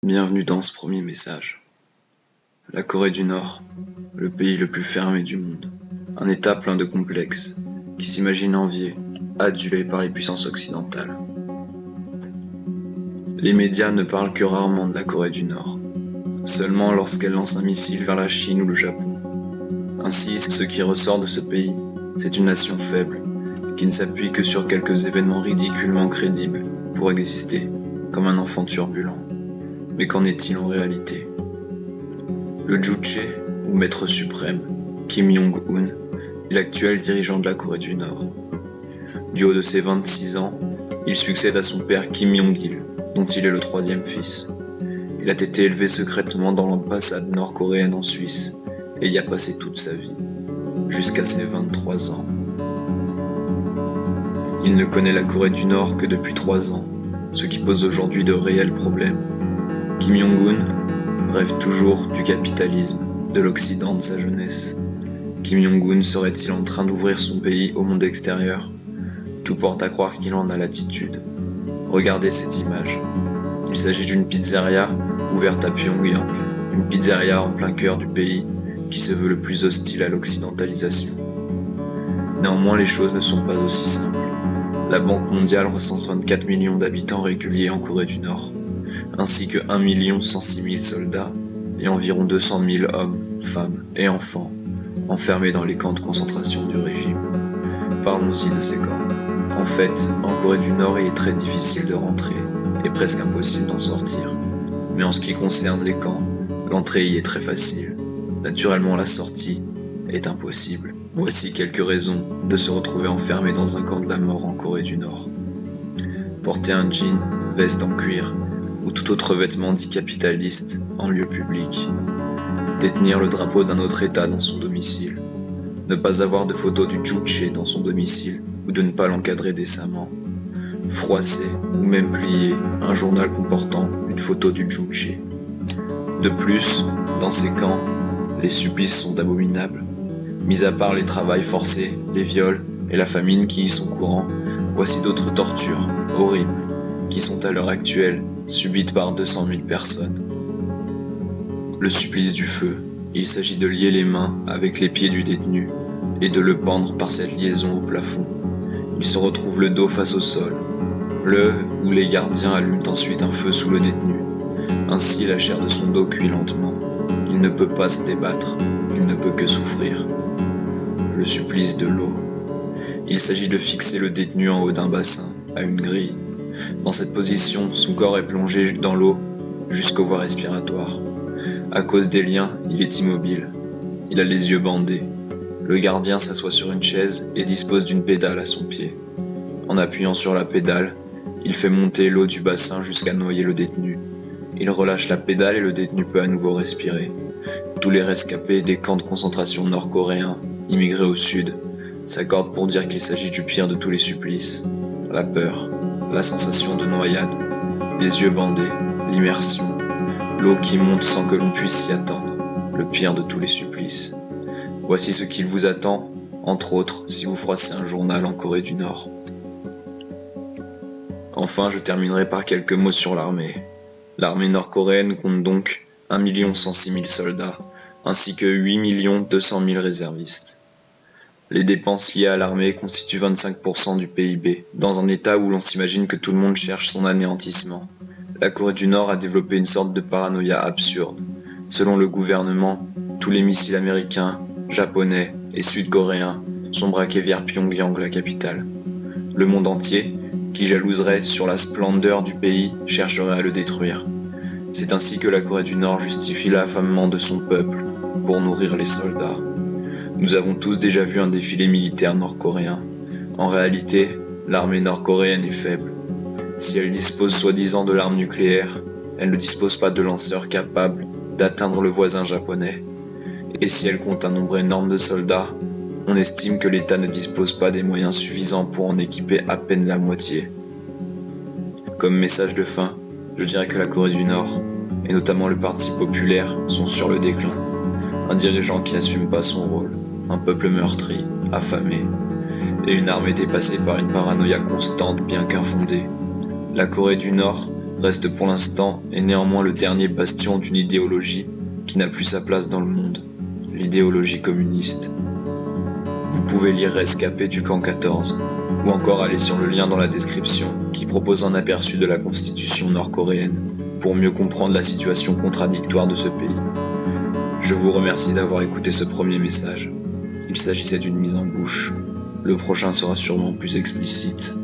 Bienvenue dans ce premier message. La Corée du Nord, le pays le plus fermé du monde. Un État plein de complexes, qui s'imagine envié, adulé par les puissances occidentales. Les médias ne parlent que rarement de la Corée du Nord, seulement lorsqu'elle lance un missile vers la Chine ou le Japon. Ainsi, ce qui ressort de ce pays, c'est une nation faible, qui ne s'appuie que sur quelques événements ridiculement crédibles pour exister, comme un enfant turbulent. Mais qu'en est-il en réalité? Le Juche, ou maître suprême, Kim Jong-un, est l'actuel dirigeant de la Corée du Nord. Du haut de ses 26 ans, il succède à son père Kim Jong-il, dont il est le troisième fils. Il a été élevé secrètement dans l'ambassade nord-coréenne en Suisse, et y a passé toute sa vie, jusqu'à ses 23 ans. Il ne connaît la Corée du Nord que depuis 3 ans, ce qui pose aujourd'hui de réels problèmes. Kim Jong-un rêve toujours du capitalisme, de l'Occident de sa jeunesse. Kim Jong-un serait-il en train d'ouvrir son pays au monde extérieur? Tout porte à croire qu'il en a l'attitude. Regardez cette image. Il s'agit d'une pizzeria ouverte à Pyongyang, une pizzeria en plein cœur du pays qui se veut le plus hostile à l'occidentalisation. Néanmoins, les choses ne sont pas aussi simples. La Banque mondiale recense 24 millions d'habitants réguliers en Corée du Nord, ainsi que 1 106 000 soldats et environ 200 000 hommes, femmes et enfants enfermés dans les camps de concentration du régime. Parlons-y de ces camps. En fait, en Corée du Nord, il est très difficile de rentrer et presque impossible d'en sortir. Mais en ce qui concerne les camps, l'entrée y est très facile. Naturellement, la sortie est impossible. Voici quelques raisons de se retrouver enfermé dans un camp de la mort en Corée du Nord. Porter un jean, veste en cuir ou tout autre vêtement dit capitaliste en lieu public. Détenir le drapeau d'un autre État dans son domicile. Ne pas avoir de photo du Juche dans son domicile ou de ne pas l'encadrer décemment. Froisser ou même plier un journal comportant une photo du Juche. De plus, dans ces camps, les supplices sont abominables. Mis à part les travails forcés, les viols et la famine qui y sont courants, voici d'autres tortures horribles qui sont à l'heure actuelle subites par 200 000 personnes. Le supplice du feu. Il s'agit de lier les mains avec les pieds du détenu et de le pendre par cette liaison au plafond. Il se retrouve le dos face au sol, où les gardiens allument ensuite un feu sous le détenu. Ainsi, la chair de son dos cuit lentement. Il ne peut pas se débattre, il ne peut que souffrir. Le supplice de l'eau. Il s'agit de fixer le détenu en haut d'un bassin, à une grille. Dans cette position, son corps est plongé dans l'eau jusqu'aux voies respiratoires. À cause des liens, il est immobile. Il a les yeux bandés. Le gardien s'assoit sur une chaise et dispose d'une pédale à son pied. En appuyant sur la pédale, il fait monter l'eau du bassin jusqu'à noyer le détenu. Il relâche la pédale et le détenu peut à nouveau respirer. Tous les rescapés des camps de concentration nord-coréens, immigrés au sud, s'accordent pour dire qu'il s'agit du pire de tous les supplices. La peur, la sensation de noyade, les yeux bandés, l'immersion, l'eau qui monte sans que l'on puisse s'y attendre, le pire de tous les supplices. Voici ce qu'il vous attend, entre autres, si vous froissez un journal en Corée du Nord. Enfin, je terminerai par quelques mots sur l'armée. L'armée nord-coréenne compte donc 1 106 000 soldats, ainsi que 8 200 000 réservistes. Les dépenses liées à l'armée constituent 25% du PIB, dans un état où l'on s'imagine que tout le monde cherche son anéantissement. La Corée du Nord a développé une sorte de paranoïa absurde. Selon le gouvernement, tous les missiles américains, japonais et sud-coréens sont braqués vers Pyongyang, la capitale. Le monde entier, qui jalouserait sur la splendeur du pays, chercherait à le détruire. C'est ainsi que la Corée du Nord justifie l'affamement de son peuple pour nourrir les soldats. Nous avons tous déjà vu un défilé militaire nord-coréen. En réalité, l'armée nord-coréenne est faible. Si elle dispose soi-disant de l'arme nucléaire, elle ne dispose pas de lanceurs capables d'atteindre le voisin japonais. Et si elle compte un nombre énorme de soldats, on estime que l'État ne dispose pas des moyens suffisants pour en équiper à peine la moitié. Comme message de fin, je dirais que la Corée du Nord, et notamment le Parti populaire, sont sur le déclin. Un dirigeant qui n'assume pas son rôle, un peuple meurtri, affamé, et une armée dépassée par une paranoïa constante bien qu'infondée. La Corée du Nord reste pour l'instant et néanmoins le dernier bastion d'une idéologie qui n'a plus sa place dans le monde, l'idéologie communiste. Vous pouvez lire Rescapé du camp 14, ou encore aller sur le lien dans la description qui propose un aperçu de la constitution nord-coréenne pour mieux comprendre la situation contradictoire de ce pays. Je vous remercie d'avoir écouté ce premier message. Il s'agissait d'une mise en bouche. Le prochain sera sûrement plus explicite.